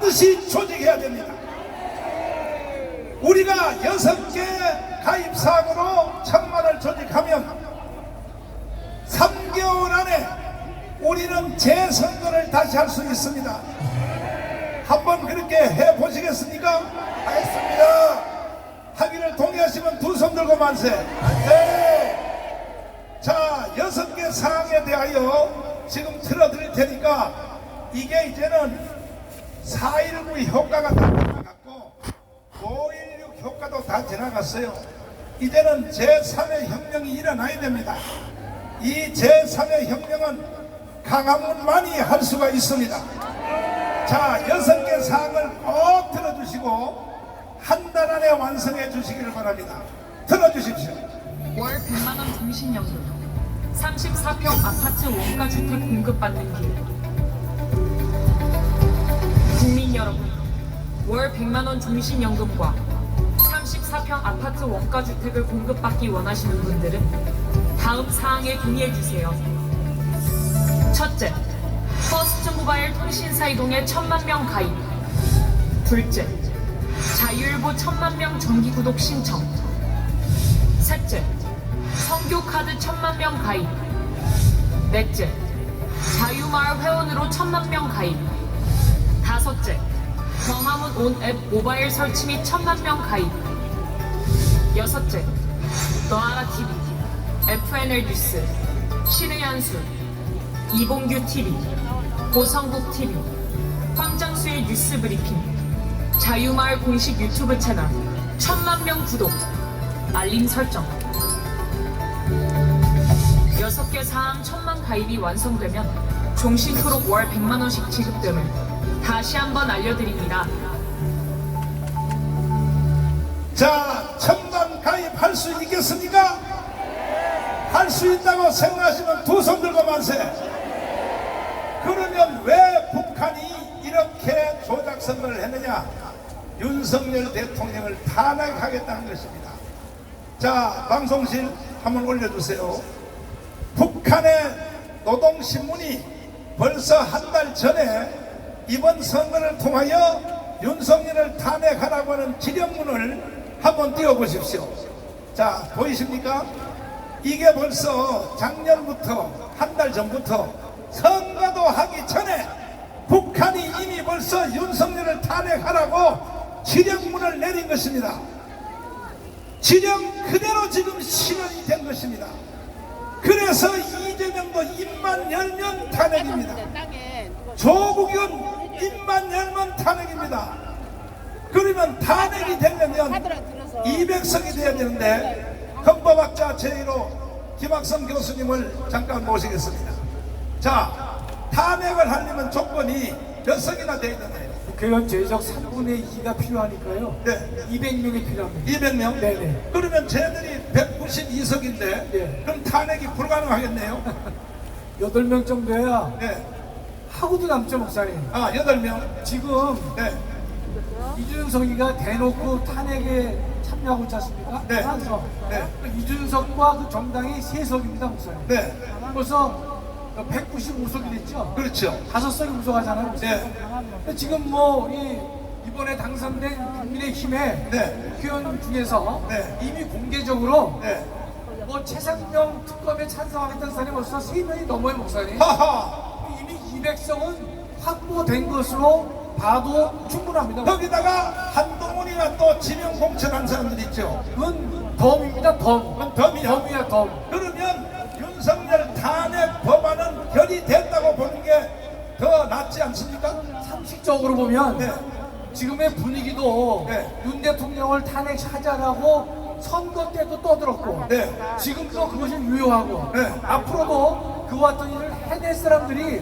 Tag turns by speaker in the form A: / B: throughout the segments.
A: 반드시 조직해야 됩니다. 우리가 6개 가입사항으로 1000만을 조직하면 3개월 안에 우리는 재선거를 다시 할 수 있습니다. 한번 그렇게 해보시겠습니까? 하겠습니다. 하기를 동의하시면 두 손 들고 만세. 네. 자, 6개 사항에 대하여 지금 틀어드릴 테니까 이게 이제는 4.19 효과가 다 지나갔고 5.16 효과도 다 지나갔어요. 이제는 제3의 혁명이 일어나야 됩니다. 이 제3의 혁명은 강화문만이 할 수가 있습니다. 자, 6개 사항을 꼭 들어주시고 한 달 안에 완성해 주시기를 바랍니다. 들어주십시오.
B: 월 100만원 종신연금, 34평 아파트 원가주택 공급받는 길. 국민 여러분, 월 100만원 종신연금과 34평 아파트 원가주택을 공급받기 원하시는 분들은 다음 사항에 동의해주세요. 첫째, 퍼스트 모바일 통신사 이동에 1000만명 가입. 둘째, 자유일보 1000만명 정기구독 신청. 셋째, 성교카드 1000만명 가입. 넷째, 자유마을 회원으로 1000만명 가입. 다섯째, 광화문 온 앱 모바일 설치 및 1000만명 가입. 여섯째, 너아라 TV, FNL 뉴스, 신의 한수, 이봉규 TV, 고성국 TV, 황장수의 뉴스 브리핑, 자유마을 공식 유튜브 채널 1000만명 구독, 알림 설정. 6개 사항 1000만 가입이 완성되면 종신토록 월 100만원씩 지급됨을 다시 한번 알려드립니다.
A: 자, 1000만 가입할 수 있겠습니까? 할 수 있다고 생각하시면 두 손 들고 만세. 그러면 왜 북한이 이렇게 조작선거를 했느냐? 윤석열 대통령을 탄핵하겠다는 것입니다. 자, 방송실 한번 올려주세요. 북한의 노동신문이 벌써 한 달 전에 이번 선거를 통하여 윤석열을 탄핵하라고 하는 지령문을 한번 띄워보십시오. 자, 보이십니까? 이게 벌써 작년부터 한 달 전부터 선거도 하기 전에 북한이 이미 벌써 윤석열을 탄핵하라고 지령문을 내린 것입니다. 지령 그대로 지금 실현이 된 것입니다. 그래서 이재명도 입만 열면 탄핵입니다. 조국은 입만 열면 탄핵입니다. 그러면 탄핵이 되려면 200석이 돼야 되는데 헌법학자 제1호 김학성 교수님을 잠깐 모시겠습니다. 자, 탄핵을 하려면 조건이 몇 석이나 돼야 되나요?
C: 국회의원 제적 3분의 2가 필요하니까요.
A: 네.
C: 200명이 필요합니다.
A: 200명?
C: 네네.
A: 그러면 쟤들이 192석인데
C: 네.
A: 그럼 탄핵이 불가능하겠네요?
C: 8명 정도야
A: 네.
C: 하고도 남죠, 목사님.
A: 아, 8명?
C: 지금
A: 네.
C: 이준석이가 대놓고 탄핵에 참여하고 있지 않습니까?
A: 네.
C: 그래서
A: 네.
C: 이준석과 그 정당이 3석입니다, 목사님.
A: 네.
C: 벌써 195석이 됐죠?
A: 그렇죠.
C: 5석이 부족하잖아요.
A: 네.
C: 근데 지금 뭐 이번에 당선된 국민의힘의
A: 네.
C: 국회의원 중에서
A: 네.
C: 이미 공개적으로
A: 네.
C: 뭐 최상병 특검에 찬성하겠다는 사람이 벌써 3명이 넘어요, 목사님.
A: 하하.
C: 이미 200석은 확보된 것으로 봐도 충분합니다.
A: 거기다가 한동훈이나 또 지명 공천한 사람들 있죠.
C: 그건 덤입니다, 덤.
A: 그건 덤이야.
C: 덤이야, 덤.
A: 그러면 윤석열 탄핵 법안은 결의됐다고 보는 게 더 낫지 않습니까?
C: 상식적으로 보면
A: 네.
C: 지금의 분위기도
A: 네.
C: 윤 대통령을 탄핵하자라고 선거 때도 떠들었고
A: 네.
C: 지금도 그것이 유효하고
A: 네.
C: 앞으로도 그와 같은 일을 해낼 사람들이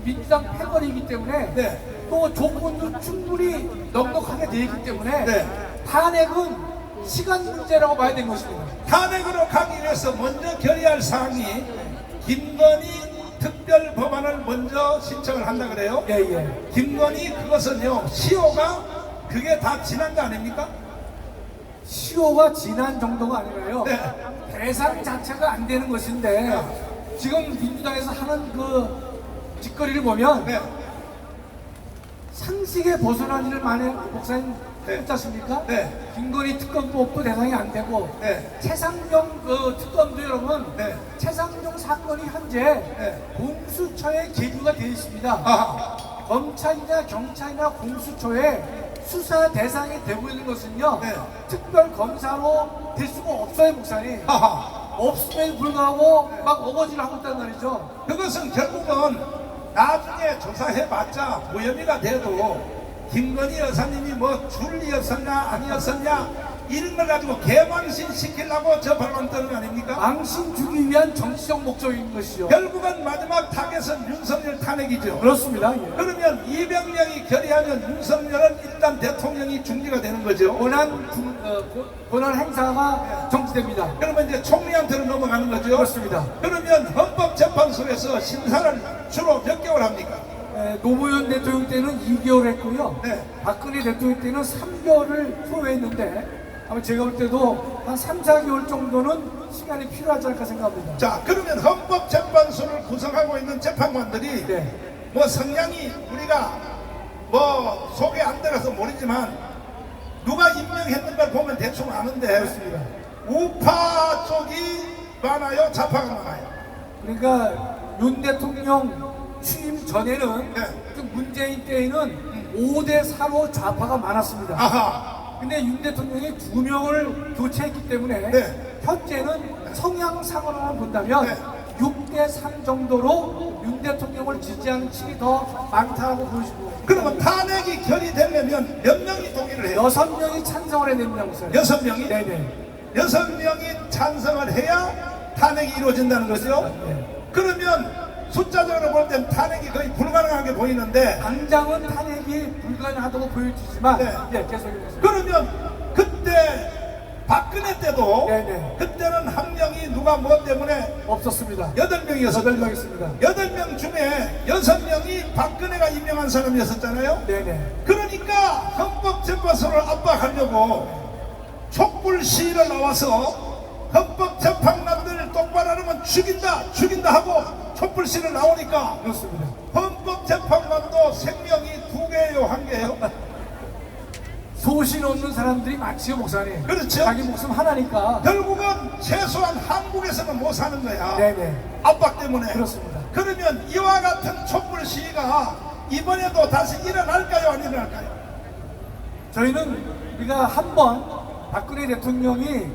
C: 민주당 패거리이기 때문에
A: 네.
C: 또 조건도 충분히 넉넉하게 돼 있기 때문에
A: 네.
C: 탄핵은 시간 문제라고 봐야 되는 것입니다.
A: 탄핵으로 가기 위해서 먼저 결의할 사항이 김건희 특별 법안을 먼저 신청을 한다 그래요.
C: 예예.
A: 김건희 그것은요, 시효가 그게 다 지난 거 아닙니까?
C: 시효가 지난 정도가 아니라요.
A: 네.
C: 대상 자체가 안 되는 것인데 지금 민주당에서 하는 그 짓거리를 보면
A: 네.
C: 상식에 벗어난 일을 많이 목사님
A: 네.
C: 했지 않습니까?
A: 네.
C: 김건희 특검법도 대상이 안 되고
A: 네.
C: 최상병 그 특검도 여러분
A: 네.
C: 최상병 사건이 현재
A: 네.
C: 공수처에 계류가 되어 있습니다.
A: 아하.
C: 검찰이나 경찰이나 공수처에 수사 대상이 되고 있는 것은요
A: 네.
C: 특별 검사로 될 수가 없어요, 목사님.
A: 아하.
C: 없음에도 불구하고 막 어거지를 하고 있단 말이죠.
A: 그것은 결국은 나중에 조사해봤자 무혐의가 돼도 김건희 여사님이 뭐 줄리였었냐 아니었었냐 이런 걸 가지고 개망신 시키려고 저 발언 뜨는 거 아닙니까?
C: 망신 주기 위한 정치적 목적인 것이요.
A: 결국은 마지막 타겟은 윤석열 탄핵이죠.
C: 그렇습니다. 예.
A: 그러면 이병명이 결의하면 윤석열은 일단 대통령이 중지가 되는 거죠.
C: 권한 행사가 정지됩니다.
A: 그러면 이제 총리한테로 넘어가는 거죠.
C: 그렇습니다.
A: 그러면 헌법재판소에서 심사를 주로 몇 개월 합니까?
C: 노무현 대통령 때는 2개월 했고요.
A: 네.
C: 박근혜 대통령 때는 3개월을 소요했는데 아마 제가 볼 때도 한 3, 4개월 정도는 시간이 필요하지 않을까 생각합니다.
A: 자, 그러면 헌법재판소를 구성하고 있는 재판관들이
C: 네.
A: 뭐 성향이 우리가 뭐 속에 안 들어가서 모르지만 누가 임명했는 걸 보면 대충 아는데
C: 그렇습니다.
A: 우파 쪽이 많아요, 좌파가 많아요.
C: 그러니까 윤 대통령 취임 전에는
A: 네.
C: 그 문재인 때에는 5대4로 좌파가 많았습니다.
A: 아하.
C: 근데 윤 대통령이 2명을 교체했기 때문에
A: 네.
C: 현재는 성향상으로만 본다면
A: 네.
C: 6대3 정도로 윤 대통령을 지지하는 층이 더 많다고 보여지고
A: 그러면 탄핵이 결의되려면 몇 명이 동의를 해요?
C: 6명이 찬성을 해냅니다. 목사님.
A: 6명이?
C: 네네.
A: 6명이 찬성을 해야 탄핵이 이루어진다는 거죠?
C: 네.
A: 그러면 숫자적으로 볼 땐 탄핵이 거의 불가능하게 보이는데
C: 당장은 탄핵이 불가능하다고 보여지지만
A: 네.
C: 계속해보겠습니다.
A: 그러면 그때 박근혜 때도
C: 네네.
A: 그때는 한 명이 누가 뭐 때문에
C: 없었습니다.
A: 8명이었어요.
C: 8명 있습니다.
A: 8명 중에 6명이 박근혜가 임명한 사람이었었잖아요.
C: 네네.
A: 그러니까 헌법재판소를 압박하려고 촛불 시위를 나와서 헌법재판관들 똑바로 하면 죽인다 하고 촛불 시위를 나오니까
C: 그렇습니다.
A: 헌법재판관도 생명이 2개예요, 1개예요?
C: 소신 없는 사람들이 많지요, 목사님.
A: 그렇죠.
C: 자기 목숨 하나니까.
A: 결국은 최소한 한국에서는 못 사는 거야.
C: 네네.
A: 압박 때문에.
C: 그렇습니다.
A: 그러면 이와 같은 촛불 시위가 이번에도 다시 일어날까요, 안 일어날까요?
C: 저희는 우리가 한번 박근혜 대통령이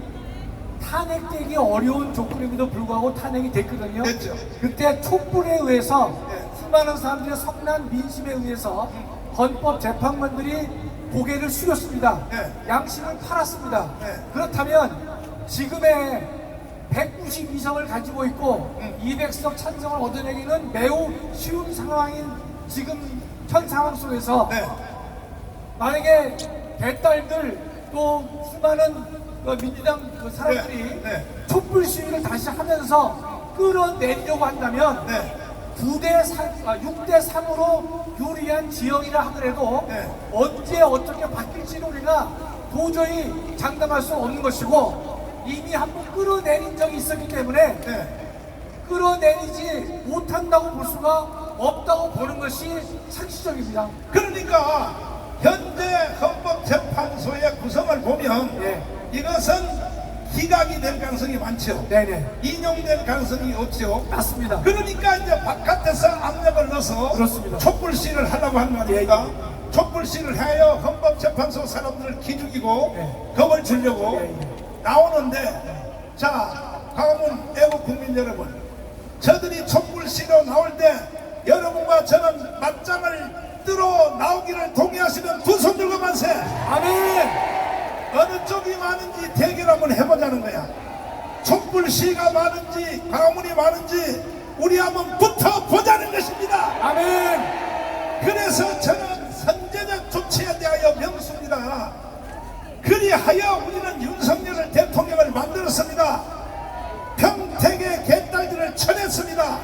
C: 탄핵되기 어려운 조건임에도 불구하고 탄핵이 됐거든요.
A: 됐죠.
C: 그때 촛불에 의해서
A: 네.
C: 수많은 사람들의 성난 민심에 의해서 헌법재판관들이 고개를 숙였습니다.
A: 네.
C: 양심을 팔았습니다.
A: 네.
C: 그렇다면 지금의 192석을 가지고 있고 200석 찬성을 얻어내기는 매우 쉬운 상황인 지금 현 상황 속에서
A: 네.
C: 만약에 배딸들 또 수많은 민주당 사람들이
A: 네, 네.
C: 촛불 시위를 다시 하면서 끌어내려고 한다면
A: 네.
C: 6대3으로 유리한 지형이라 하더라도
A: 네.
C: 언제 어떻게 바뀔지는 우리가 도저히 장담할 수 없는 것이고 이미 한번 끌어내린 적이 있었기 때문에
A: 네.
C: 끌어내리지 못한다고 볼 수가 없다고 보는 것이 상식적입니다.
A: 그러니까 현재 헌법재판소의 구성을 보면
C: 네.
A: 이것은 기각이 될 가능성이 많죠.
C: 네네.
A: 인용될 가능성이 없죠.
C: 맞습니다.
A: 그러니까 이제 바깥에서 압력을 넣어서
C: 그렇습니다.
A: 촛불 시위를 하려고 하는 거 아닙니까?
C: 예,
A: 촛불 시위를 하여 헌법재판소 사람들을 기죽이고
C: 네.
A: 겁을 주려고
C: 예, 예.
A: 나오는데, 자, 강원 애국 국민 여러분, 저들이 촛불 시위로 나올 때 여러분과 저는 맞짱을 뜨러 나오기를 동의하시면 두 손 들고 만세.
C: 아멘.
A: 어느 쪽이 많은지 대결 한번 해보자는 거야. 촛불 시위가 많은지 광화문이 많은지 우리 한번 붙어보자는 것입니다.
C: 아멘.
A: 그래서 저는 선제적 조치에 대하여 명수입니다. 그리하여 우리는 윤석열을 대통령을 만들었습니다. 평택의 개딸들을 쳐냈습니다.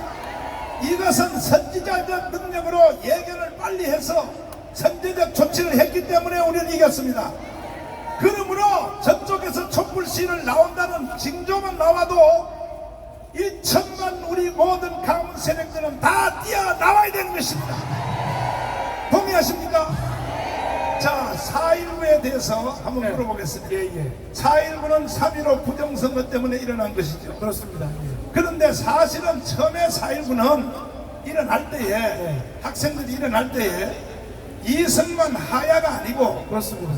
A: 이것은 선지자적 능력으로 예견을 빨리 해서 선제적 조치를 했기 때문에 우리는 이겼습니다. 그러므로 저쪽에서 촛불 시위를 나온다는 징조만 나와도 1천만 우리 모든 강원 세력들은 다 뛰어나와야 되는 것입니다. 동의 동의하십니까? 자, 4.19에 대해서 한번
C: 네.
A: 물어보겠습니다.
C: 예.
A: 4.19는 3.15 부정선거 때문에 일어난 것이죠.
C: 그렇습니다. 예.
A: 그런데 사실은 처음에 4.19는 일어날 때에
C: 네.
A: 학생들이 일어날 때에 이승만 하야가 아니고
C: 그렇습니다.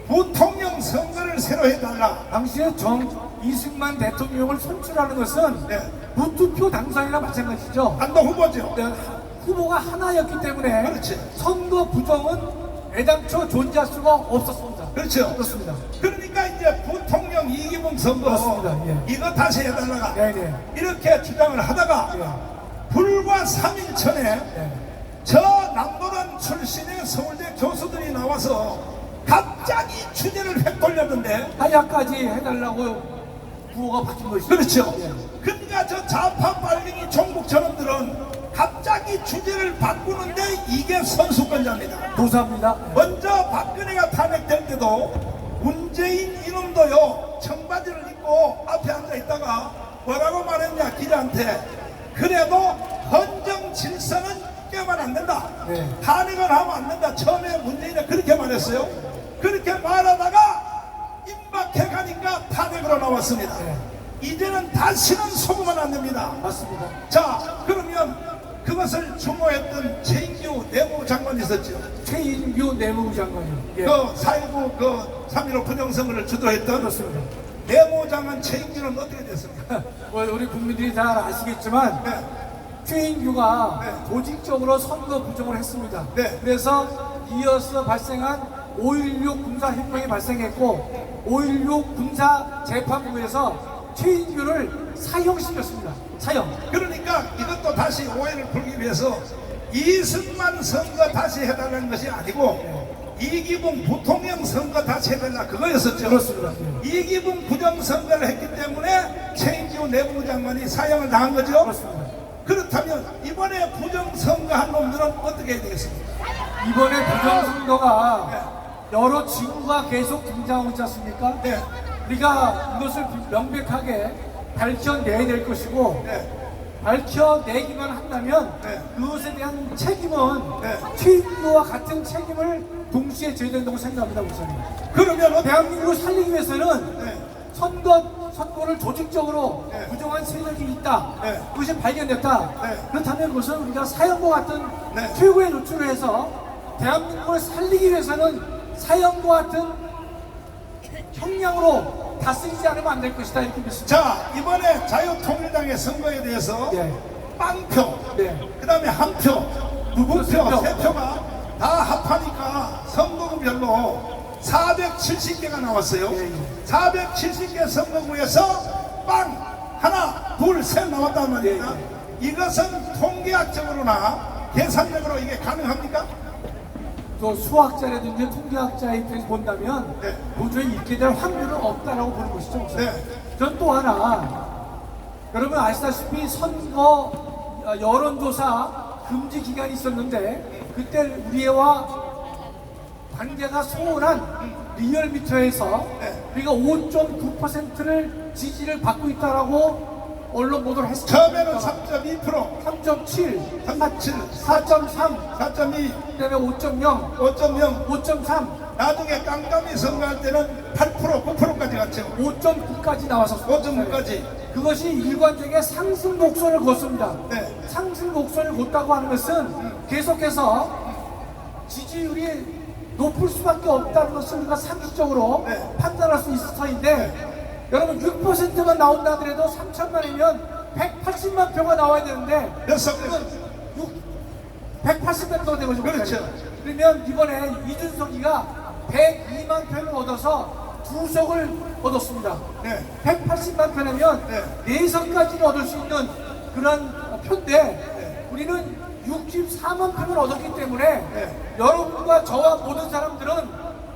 A: 부통령 선거를 새로 해달라.
C: 당시에 이승만 대통령을 선출하는 것은
A: 네.
C: 무투표 당선이나 마찬가지죠.
A: 안동 후보죠.
C: 네, 후보가 하나였기 때문에
A: 그렇지.
C: 선거 부정은 애당초 존재할 수가 없었습니다.
A: 그렇죠.
C: 그렇습니다.
A: 그러니까 이제 부통령 이기붕 선거
C: 그렇습니다. 예.
A: 이거 다시 해달라가
C: 네네.
A: 이렇게 주장을 하다가
C: 예.
A: 불과 3일 전에
C: 네.
A: 저 남도란 출신의 서울대 교수들이 나와서 갑자기 주제를 획 돌렸는데
C: 하야까지 해달라고 구호가 바뀐 것이죠.
A: 그렇죠.
C: 예.
A: 그러니까 저 좌파 빨갱이 종북 저놈들은 갑자기 주제를 바꾸는데 이게 선수권자입니다.
C: 도사입니다.
A: 먼저 박근혜가 탄핵될 때도 문재인 이놈도요 청바지를 입고 앞에 앉아 있다가 뭐라고 말했냐 기자한테 그래도 헌정 질서는 깨면 안 된다.
C: 네.
A: 탄핵을 하면 안 된다. 처음에 문재인이 그렇게 말했어요. 그렇게 말하다가 임박해 가니까 탄핵으로 나왔습니다.
C: 네.
A: 이제는 다시는 속으면 안 됩니다.
C: 맞습니다.
A: 자, 그러면 그것을 주모했던 최인규 내무부 장관이 있었죠.
C: 최인규 내무부 장관이요. 예.
A: 그 4.19 그 3.15 부정선거를 주도했던
C: 그렇습니다.
A: 내무부 장관 최인규는 어떻게 됐습니까?
C: 우리 국민들이 잘 아시겠지만
A: 네.
C: 최인규가
A: 네.
C: 조직적으로 선거 부정을 했습니다.
A: 네.
C: 그래서 이어서 발생한 5.16 군사혁명이 발생했고 5.16 군사재판부에서 최인규를 사형시켰습니다. 사형.
A: 그러니까 이것도 다시 오해를 풀기 위해서 이승만 선거 다시 해달라는 것이 아니고 이기붕 부통령 선거 다시 해달라 그거였었죠.
C: 그렇습니다.
A: 이기붕 부정선거를 했기 때문에 최인규 내무부 장관이 사형을 당한 거죠.
C: 그렇습니다.
A: 그렇다면 이번에 부정선거 한 놈들은 어떻게 해야 되겠습니까?
C: 이번에 부정선거가 여러 징후가 계속 등장하고 있지 않습니까?
A: 네.
C: 우리가 이것을 명백하게 밝혀내야 될 것이고
A: 네.
C: 밝혀내기만 한다면
A: 네.
C: 그것에 대한 책임은
A: 네.
C: 최인규와 같은 책임을 동시에 져야 된다고 생각합니다. 우선은
A: 그러면
C: 대한민국을 살리기 위해서는
A: 네.
C: 선거를 조직적으로
A: 네.
C: 부정한 세력이 있다.
A: 네.
C: 그것이 발견됐다.
A: 네.
C: 그렇다면 그것은 우리가 사형과 같은
A: 네.
C: 최고의 노출을 해서 대한민국을 살리기 위해서는 사형과 같은 형량으로 다스리지 않으면 안 될 것이다 이렇게 믿습니다.
A: 자 이번에 자유통일당의 선거에 대해서
C: 예.
A: 빵표
C: 네.
A: 그 다음에 한표 무표
C: 그렇습니다.
A: 세 표가 다 합하니까 선거구별로 470개가 나왔어요.
C: 예, 예.
A: 470개 선거구에서 빵 하나 둘 셋 나왔단 말입니다. 이것은 통계학적으로나 계산적으로 이게 가능합니까?
C: 또 수학자라든지 통계학자의 입장에서 본다면
A: 네.
C: 도저히 있게 될 확률은 없다라고 보는 것이죠. 우선.
A: 네.
C: 전 또 하나 여러분 아시다시피 선거 여론조사 금지 기간이 있었는데 그때 우리와 관계가 소원한 리얼미터에서
A: 네.
C: 우리가 5.9%를 지지를 받고 있다라고 언론 보도를 했습니다.
A: 처음에는 3.2%
C: 3.7,
A: 3.7
C: 4.3,
A: 4.2
C: 그다음에 5.0,
A: 5.0
C: 5.3,
A: 나중에 깜깜이 선거할 때는 8% 9%까지 갔죠.
C: 5.9까지 나왔었습니다.
A: 5.9까지.
C: 그것이 일관되게 상승 곡선을 걷습니다.
A: 네.
C: 상승 곡선을 걷다고 하는 것은 계속해서 지지율이 높을 수밖에 없다는 것을 우리가 상식적으로
A: 네.
C: 판단할 수 있을 터인데 여러분 6%만 나온다 하더라도 3천만이면 180만 표가 나와야 되는데
A: 몇 석?
C: 180만 표가 되고
A: 그렇죠.
C: 그러면 이번에 이준석이가 102만 표를 얻어서 2석을 얻었습니다.
A: 네.
C: 180만 표라면
A: 네.
C: 4석까지는 얻을 수 있는 그런 표인데 우리는 64만 표를 얻었기 때문에
A: 네.
C: 여러분과 저와 모든 사람들은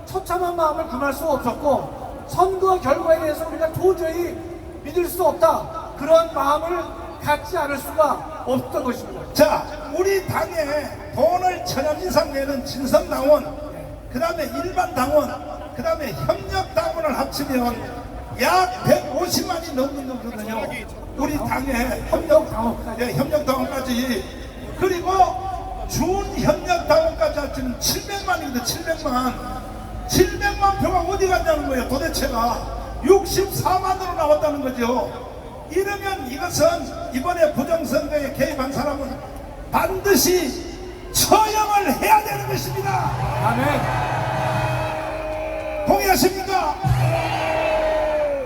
C: 처참한 마음을 금할 수 없었고 선거 결과에 대해서 우리가 도저히 믿을 수 없다 그런 마음을 갖지 않을 수가 없던 것입니다.
A: 자, 우리 당에 돈을 1,000원 이상 내는 진성당원, 그 다음에 일반 당원, 그 다음에 협력당원을 합치면 약 150만이 넘는 거거든요. 우리 당에 협력당원까지. 그리고 준협력당원까지 지금 700만입니다. 700만 표가 어디 갔냐는 거예요. 도대체가 64만으로 나왔다는 거죠. 이러면 이것은 이번에 부정선거에 개입한 사람은 반드시 처형을 해야 되는 것입니다.
C: 아멘.
A: 동의하십니까?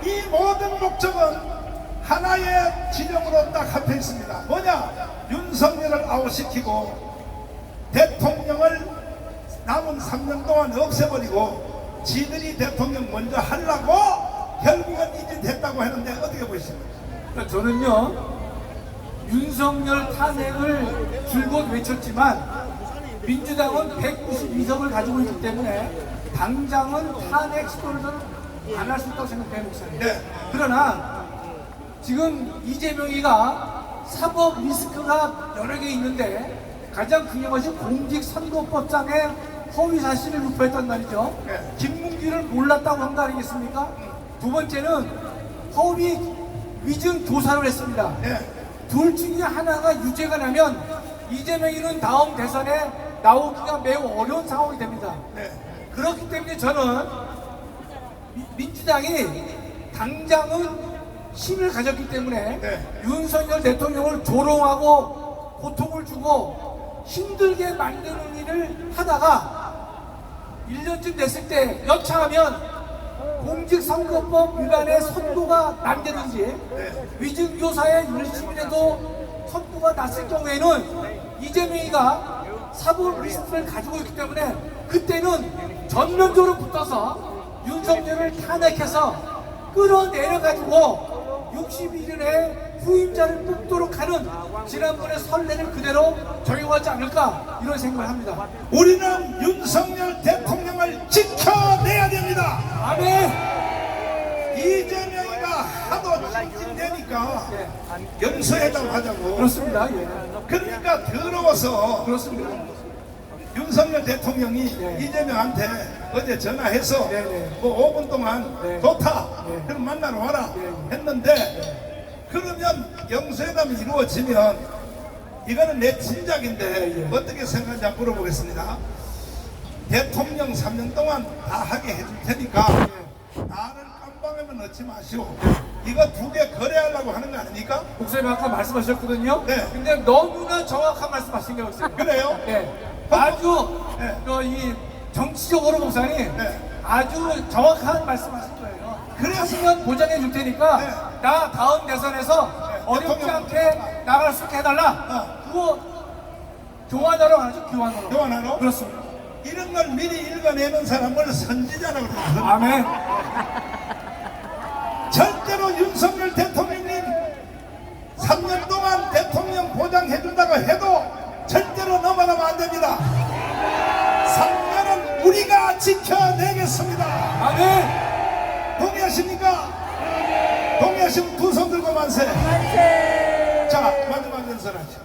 A: 이 모든 목적은 하나의 지점으로 딱 합해 있습니다. 뭐냐? 윤석열을 아웃시키고 대통령을 남은 3년 동안 없애버리고 지들이 대통령 먼저 하려고 결국은 이제 됐다고 했는데 어떻게 보십니까?
C: 그러니까 저는요, 윤석열 탄핵을 줄곧 외쳤지만 민주당은 192석을 가지고 있기 때문에 당장은 탄핵 시도를 안 할 수 있다고 생각해요, 목사님.
A: 네.
C: 그러나 지금 이재명이가 사법 리스크가 여러 개 있는데 가장 중요한 것이 공직선거법상의 허위 사실을 유포했단 말이죠.
A: 네.
C: 김문기를 몰랐다고 한 거 아니겠습니까? 두 번째는 허위 위증 조사를 했습니다.
A: 네.
C: 둘 중에 하나가 유죄가 나면 이재명이는 다음 대선에 나오기가 매우 어려운 상황이 됩니다.
A: 네.
C: 그렇기 때문에 저는 민주당이 당장은 힘을 가졌기 때문에
A: 네.
C: 윤석열 대통령을 조롱하고 고통을 주고 힘들게 만드는 일을 하다가 1년쯤 됐을 때 여차하면 공직선거법 위반의 선고가 난다든지 위증교사에 열심히라도 선고가 났을 경우에는 이재명이가 사법 리스크를 가지고 있기 때문에 그때는 전면적으로 붙어서 윤석열을 탄핵해서 끌어내려가지고 61일에 후임자를 뽑도록 하는 지난번의 선례를 그대로 적용하지 않을까 이런 생각을 합니다.
A: 우리는 윤석열 대통령을 지켜내야 됩니다.
C: 아멘.
A: 이재명이가 하도 징징대니까 영수회담 하자고.
C: 그렇습니다. 예.
A: 그러니까 더러워서
C: 그렇습니다.
A: 윤석열 대통령이
C: 네.
A: 이재명한테 어제 전화해서
C: 네, 네.
A: 뭐 5분 동안
C: 네.
A: 좋다
C: 네.
A: 그럼 만나러 와라
C: 네.
A: 했는데 그러면 영수회담이 이루어지면 이거는 내 친작인데 어떻게 생각하냐 물어보겠습니다. 대통령 3년 동안 다 하게 해줄 테니까 나를 깜방하면 넣지 마시오. 이거 두 개 거래하려고 하는 거 아닙니까?
C: 목사님 아까 말씀하셨거든요.
A: 네.
C: 근데 너무나 정확한 말씀하신 게 목사님.
A: 그래요?
C: 네. 아주
A: 네.
C: 이 정치적으로 목사님
A: 네.
C: 아주 정확한 말씀하신 거예요.
A: 그래서-
C: 하시면 보장해 줄 테니까
A: 네.
C: 나 다음 대선에서 어렵지
A: 대통령-
C: 않게 나갈 수 있게 해달라. 그거 교환하러 가죠. 교환하러.
A: 교환하러?
C: 그렇습니다.
A: 이런 걸 미리 읽어내는 사람을 선지자라고 그러거든요.
C: 아멘.
A: 절대로 윤석열 대통령님 3년 동안 대통령 보장해준다고 해도 절대로 넘어가면 안 됩니다. 3년은 우리가 지켜내겠습니다.
C: 아멘.
A: 동의하십니까? 동의하시면 두 손 들고 만세. 자, 마지막 연설하시죠.